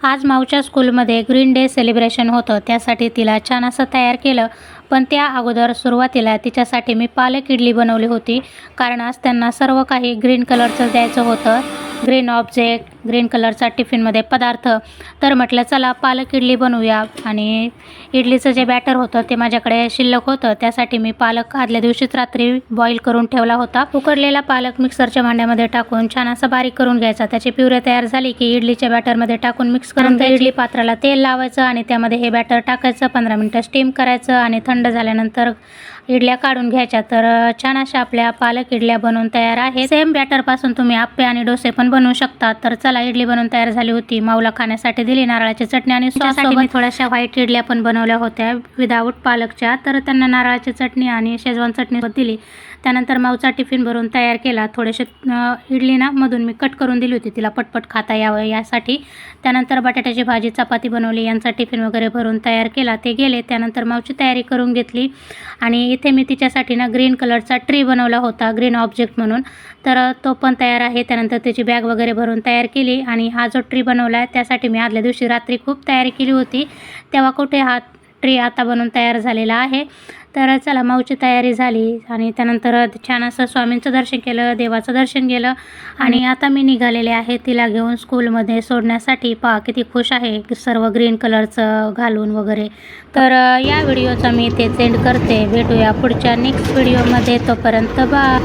आज माऊच्या स्कूलमध्ये green day celebration होतं, त्यासाठी तिला छान असं तयार केलं. पण त्या अगोदर सुरुवातीला तिच्यासाठी मी पालक इडली बनवली होती, कारण आज त्यांना सर्व काही ग्रीन कलरचं द्यायचं होतं. ग्रीन ऑब्जेक्ट, ग्रीन कलरचा टिफिनमध्ये पदार्थ. तर म्हटलं चला पालक इडली बनवूया. आणि इडलीचं जे बॅटर होतं ते माझ्याकडे शिल्लक होतं, त्यासाठी मी पालक आदल्या दिवशीच रात्री बॉईल करून ठेवला होता. उकडलेला पालक मिक्सरच्या भांड्यामध्ये टाकून छान असं बारीक करून घ्यायचा. त्याची प्युरे तयार झाली की इडलीच्या बॅटरमध्ये टाकून मिक्स करून इडली पात्राला तेल लावायचं आणि त्यामध्ये हे बॅटर टाकायचं. 15 मिनिटं स्टीम करायचं आणि थंड झाल्यानंतर इडल्या काढून घ्यायच्या. तर छान अशा आपल्या पालक इडल्या बनवून तयार आहे. सेम बॅटरपासून तुम्ही आप्पे आणि डोसे पण बनवू शकता. तर चला, इडली बनवून तयार झाली होती. माऊला खाण्यासाठी दिली नारळाची चटणी आणि सॉससाठी मी थोड्याशा व्हाईट इडल्या पण बनवल्या होत्या विदाऊट पालकच्या. तर त्यांना नारळाची चटणी आणि शेजवान चटणी दिली. त्यानंतर माऊचा टिफिन भरून तयार केला. थोडेसे इडली ना मधून मी कट करून दिली होती, तिला पटपट खाता यावं यासाठी. त्यानंतर बटाट्याची भाजी चपाती बनवली, यांचा टिफिन वगैरे भरून तयार केला. ते गेले. त्यानंतर माऊची तयारी करून घेतली. आणि इथे मी तिच्यासाठी ना ग्रीन कलरचा ट्री बनवला होता, ग्रीन ऑब्जेक्ट म्हणून. तर तो पण तयार आहे. त्यानंतर त्याची बॅग वगैरे भरून तयार केली. आणि हा जो ट्री बनवला आहे त्यासाठी मी आदल्या दिवशी रात्री खूप तयारी केली होती, तेव्हा कुठे हा ट्री आता बनवून तयार झालेला आहे. तर चला, माऊची तयारी झाली आणि त्यानंतर छान असं स्वामींचं दर्शन केलं, देवाचं दर्शन केलं. आणि आता मी निघालेले आहे तिला घेऊन स्कूलमध्ये सोडण्यासाठी. पहा किती खुश आहे, सर्व ग्रीन कलरचं घालून वगैरे. तर या व्हिडिओचा मी इथे एंड करते. भेटूया पुढच्या नेक्स्ट व्हिडिओमध्ये. तोपर्यंत बाय.